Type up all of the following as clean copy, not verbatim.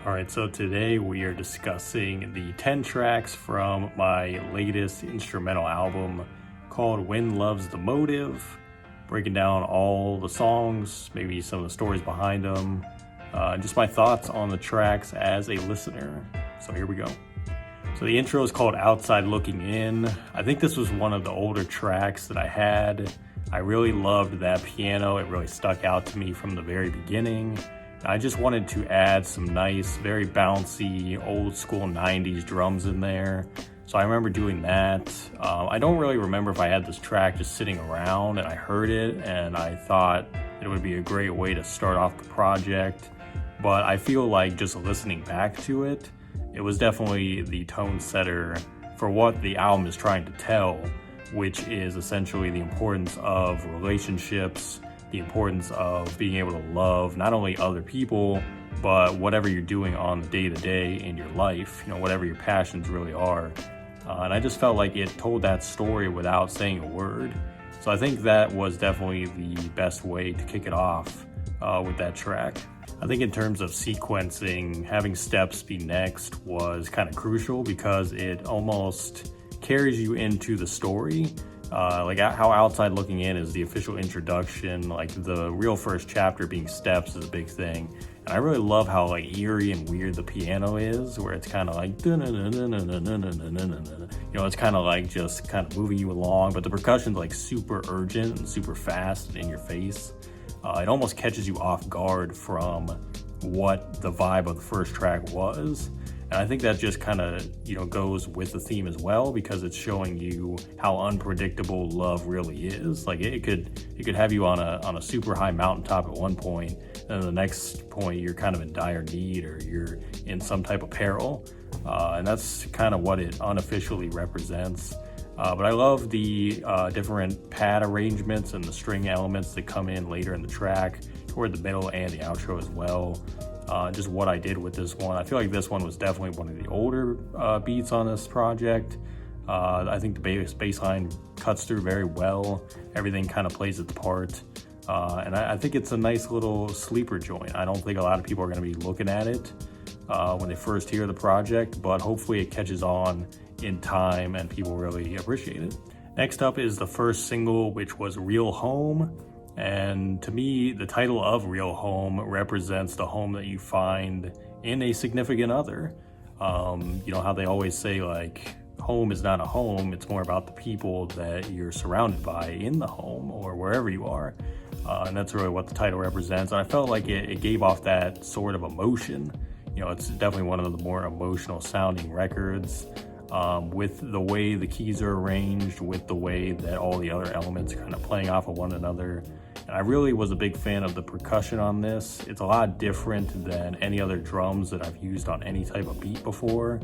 All right, so today we are discussing the 10 tracks from my latest instrumental album called When Love's the Motive, breaking down all the songs, maybe some of the stories behind them, just my thoughts on the tracks as a listener. So here we go. So the intro is called Outside Looking In. I think this was one of the older tracks that I had. I really loved that piano. It really stuck out to me from the very beginning. I just wanted to add some nice, very bouncy, old school 90s drums in there. So I remember doing that. I don't really remember if I had this track just sitting around and I heard it and I thought it would be a great way to start off the project. But I feel like just listening back to it, it was definitely the tone setter for what the album is trying to tell, which is essentially the importance of relationships, the importance of being able to love not only other people, but whatever you're doing on the day-to-day in your life, whatever your passions really are. And I just felt like it told that story without saying a word. So I think that was definitely the best way to kick it off with that track. I think in terms of sequencing, having steps be next was kind of crucial because it almost carries you into the story. Like how Outside Looking In is the official introduction, like the real first chapter being steps is a big thing. And I really love how like eerie and weird the piano is, where it's kind of like, it's kind of like just kind of moving you along, but the percussion's like super urgent and super fast and in your face. It almost catches you off guard from what the vibe of the first track was. And I think that just kind of, goes with the theme as well, because it's showing you how unpredictable love really is. Like it could have you on a super high mountaintop at one point, and the next point you're kind of in dire need or you're in some type of peril. And that's kind of what it unofficially represents. But I love the different pad arrangements and the string elements that come in later in the track, toward the middle and the outro as well. Just what I did with this one. I feel like this one was definitely one of the older beats on this project. I think the bass line cuts through very well. Everything kind of plays its part. And I think it's a nice little sleeper joint. I don't think a lot of people are going to be looking at it when they first hear the project, but hopefully it catches on in time and people really appreciate it. Next up is the first single, which was Real Home. And to me, the title of Real Home represents the home that you find in a significant other. How they always say, like, home is not a home, it's more about the people that you're surrounded by in the home or wherever you are. And that's really what the title represents. And I felt like it gave off that sort of emotion. It's definitely one of the more emotional sounding records. With the way the keys are arranged, with the way that all the other elements are kind of playing off of one another. And I really was a big fan of the percussion on this. It's a lot different than any other drums that I've used on any type of beat before.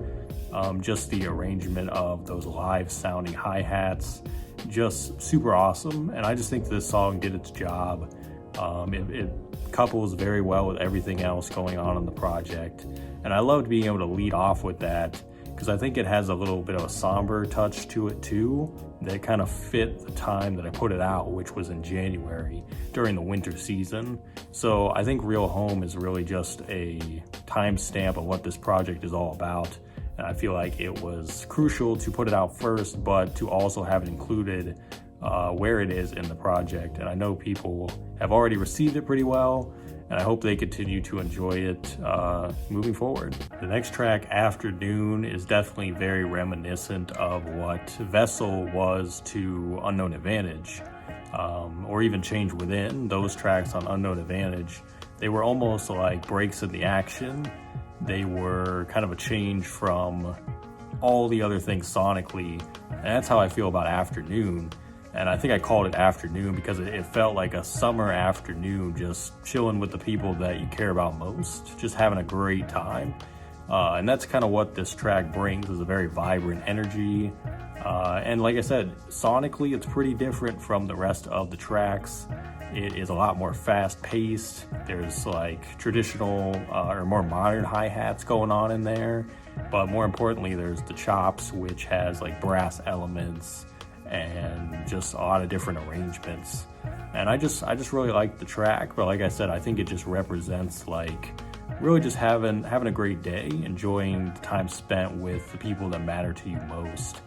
Just the arrangement of those live sounding hi-hats, just super awesome. And I just think this song did its job. It couples very well with everything else going on in the project. And I loved being able to lead off with that, because I think it has a little bit of a somber touch to it too, that kind of fit the time that I put it out, which was in January during the winter season. So I think Real Home is really just a timestamp of what this project is all about. And I feel like it was crucial to put it out first, but to also have it included where it is in the project. And I know people have already received it pretty well, and I hope they continue to enjoy it moving forward. The next track, Afternoon, is definitely very reminiscent of what Vessel was to Unknown Advantage, or even Change Within. Those tracks on Unknown Advantage, they were almost like breaks in the action. They were kind of a change from all the other things sonically, and that's how I feel about Afternoon. And I think I called it Afternoon because it felt like a summer afternoon, just chilling with the people that you care about most, just having a great time. And that's kind of what this track brings, is a very vibrant energy. And like I said, sonically, it's pretty different from the rest of the tracks. It is a lot more fast-paced. There's like traditional or more modern hi-hats going on in there. But more importantly, there's the chops, which has like brass elements and just a lot of different arrangements. And I just really like the track, but like I said, I think it just represents like really just having a great day, enjoying the time spent with the people that matter to you most.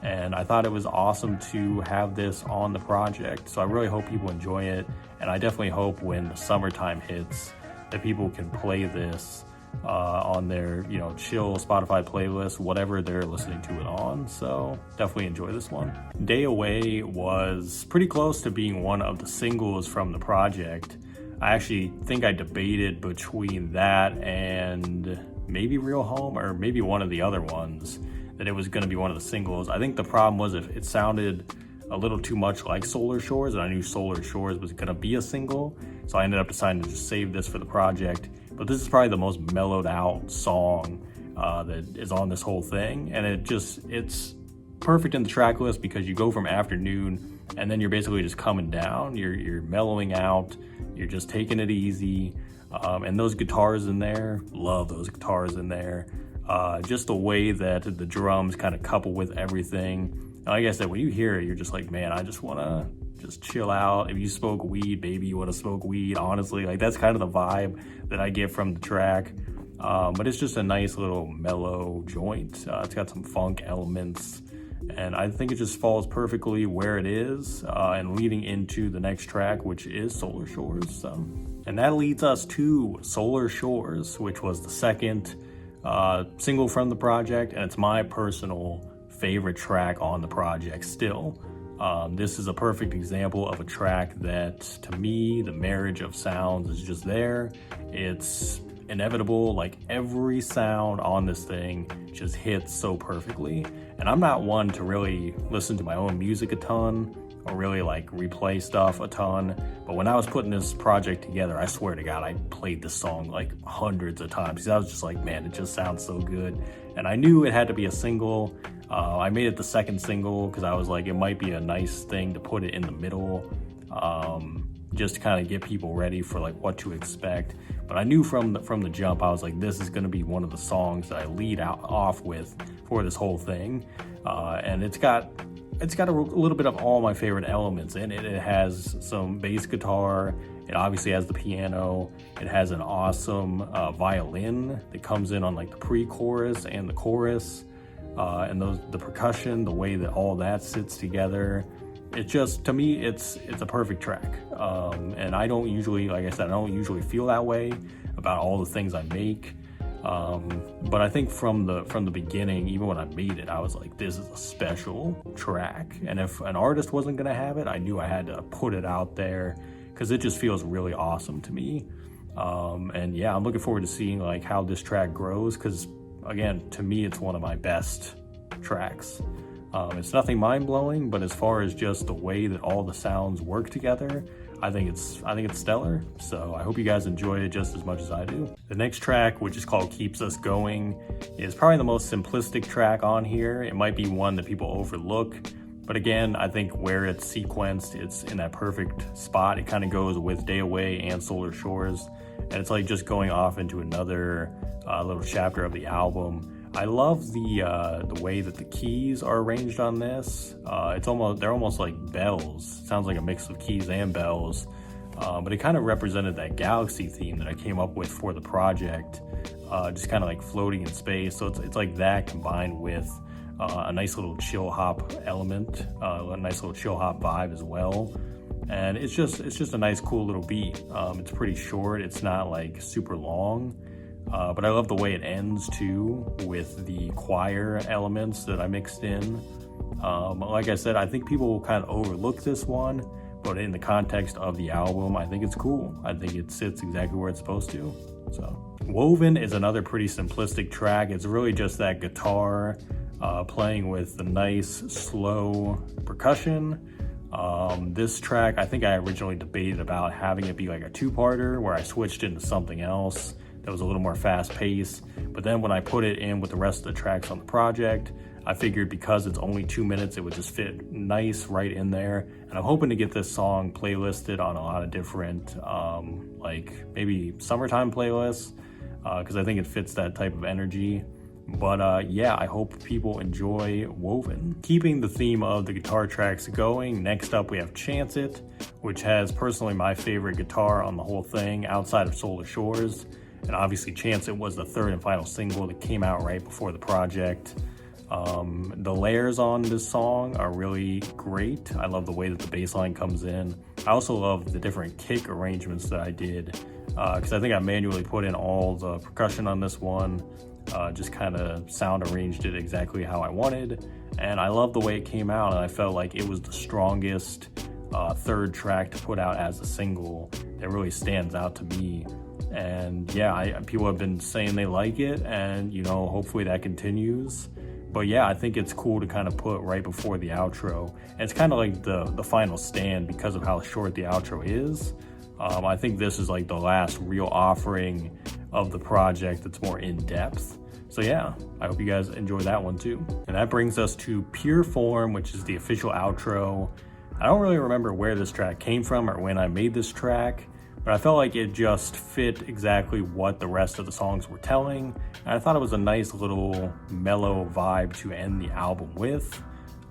And I thought it was awesome to have this on the project. So I really hope people enjoy it. And I definitely hope when the summertime hits that people can play this on their, chill Spotify playlist, whatever they're listening to it on. So definitely enjoy this one. Day Away was pretty close to being one of the singles from the project. I actually think I debated between that and maybe Real Home, or maybe one of the other ones, that it was going to be one of the singles. I think the problem was if it sounded a little too much like Solar Shores, and I knew Solar Shores was going to be a single, so I ended up deciding to just save this for the project. But this is probably the most mellowed out song that is on this whole thing, and it's perfect in the track list because you go from Afternoon and then you're basically just coming down, you're mellowing out, you're just taking it easy, and those guitars in there, love those guitars in there. Just the way that the drums kind of couple with everything. And like I said, when you hear it, you're just like, man, I just want to just chill out. If you smoke weed, baby, you want to smoke weed. Honestly, like that's kind of the vibe that I get from the track. But it's just a nice little mellow joint. It's got some funk elements, and I think it just falls perfectly where it is, and leading into the next track, which is Solar Shores. And that leads us to Solar Shores, which was the second single from the project, and it's my personal favorite track on the project still. This is a perfect example of a track that, to me, the marriage of sounds is just there. It's inevitable. Like every sound on this thing just hits so perfectly. And I'm not one to really listen to my own music a ton or really like replay stuff a ton. But when I was putting this project together, I swear to God, I played this song like hundreds of times because I was just like, man, it just sounds so good. And I knew it had to be a single. I made it the second single because I was like, it might be a nice thing to put it in the middle, just to kind of get people ready for like what to expect. But I knew from the jump, I was like, this is going to be one of the songs that I lead off with for this whole thing. And it's got a little bit of all my favorite elements in it. It has some bass guitar. It obviously has the piano. It has an awesome violin that comes in on like the pre-chorus and the chorus. And the percussion, the way that all that sits together. It just, to me, it's a perfect track. And I don't usually, like I said, I don't usually feel that way about all the things I make. But I think from the beginning, even when I made it, I was like, this is a special track. And if an artist wasn't gonna have it, I knew I had to put it out there because it just feels really awesome to me. And yeah, I'm looking forward to seeing like how this track grows because, again, to me, it's one of my best tracks. It's nothing mind-blowing, but as far as just the way that all the sounds work together, I think it's stellar. So I hope you guys enjoy it just as much as I do. The next track, which is called Keeps Us Going, is probably the most simplistic track on here. It might be one that people overlook, but again, I think where it's sequenced, it's in that perfect spot. It kind of goes with Day Away and Solar Shores, and it's like just going off into another little chapter of the album. I love the way that the keys are arranged on this. They're almost like bells. It sounds like a mix of keys and bells, but it kind of represented that galaxy theme that I came up with for the project, just kind of like floating in space. So it's like that combined with a nice little chill hop element, a nice little chill hop vibe as well. And it's just a nice, cool little beat. It's pretty short. It's not like super long. But I love the way it ends too, with the choir elements that I mixed in. Like I said, I think people will kind of overlook this one, but in the context of the album, I think it's cool. I think it sits exactly where it's supposed to. So, Woven is another pretty simplistic track. It's really just that guitar playing with the nice, slow percussion. This track, I think I originally debated about having it be like a two-parter where I switched into something else that was a little more fast-paced, but then when I put it in with the rest of the tracks on the project, I figured because it's only 2 minutes, it would just fit nice right in there. And I'm hoping to get this song playlisted on a lot of different, like maybe summertime playlists, because I think it fits that type of energy. But yeah, I hope people enjoy Woven. Keeping the theme of the guitar tracks going, next up we have Chance It, which has personally my favorite guitar on the whole thing outside of Solar Shores. And obviously Chance It was the third and final single that came out right before the project. The layers on this song are really great. I love the way that the bass line comes in. I also love the different kick arrangements that I did, because I think I manually put in all the percussion on this one, just kind of sound arranged it exactly how I wanted. And I love the way it came out, and I felt like it was the strongest third track to put out as a single that really stands out to me. And yeah, people have been saying they like it, and you know, hopefully that continues. But yeah, I think it's cool to kind of put right before the outro. And it's kind of like the final stand because of how short the outro is. I think this is like the last real offering of the project that's more in depth. So yeah, I hope you guys enjoy that one too. And that brings us to Pure Form, which is the official outro. I don't really remember where this track came from or when I made this track, but I felt like it just fit exactly what the rest of the songs were telling. And I thought it was a nice little mellow vibe to end the album with.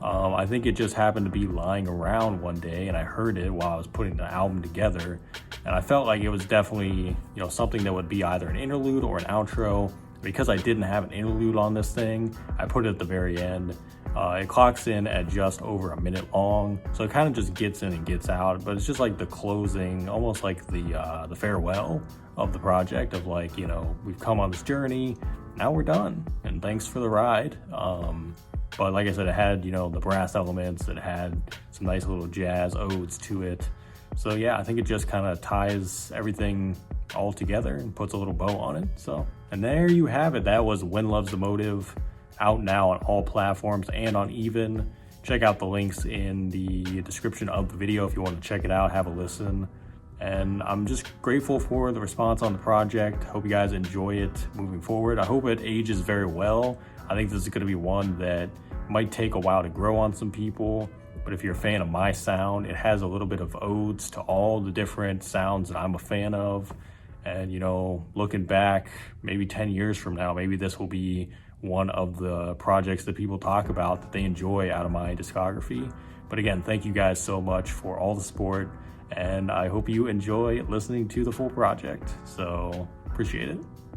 I think it just happened to be lying around one day and I heard it while I was putting the album together. And I felt like it was definitely, you know, something that would be either an interlude or an outro. Because I didn't have an interlude on this thing, I put it at the very end. It clocks in at just over a minute long, so it kind of just gets in and gets out, but it's just like the closing, almost like the farewell of the project of like, you know, we've come on this journey, now we're done, and thanks for the ride. But like I said, it had, you know, the brass elements, it had some nice little jazz odes to it. So yeah, I think it just kind of ties everything all together and puts a little bow on it. So, and there you have it. That was When Love's the Motive, out now on all platforms and on Even. Check out the links in the description of the video if you want to check it out, have a listen. And I'm just grateful for the response on the project. Hope you guys enjoy it moving forward. I hope it ages very well. I think this is going to be one that might take a while to grow on some people, but if you're a fan of my sound, it has a little bit of odes to all the different sounds that I'm a fan of. And, you know, looking back, maybe 10 years from now, maybe this will be one of the projects that people talk about that they enjoy out of my discography. But again, thank you guys so much for all the support, and I hope you enjoy listening to the full project. So appreciate it.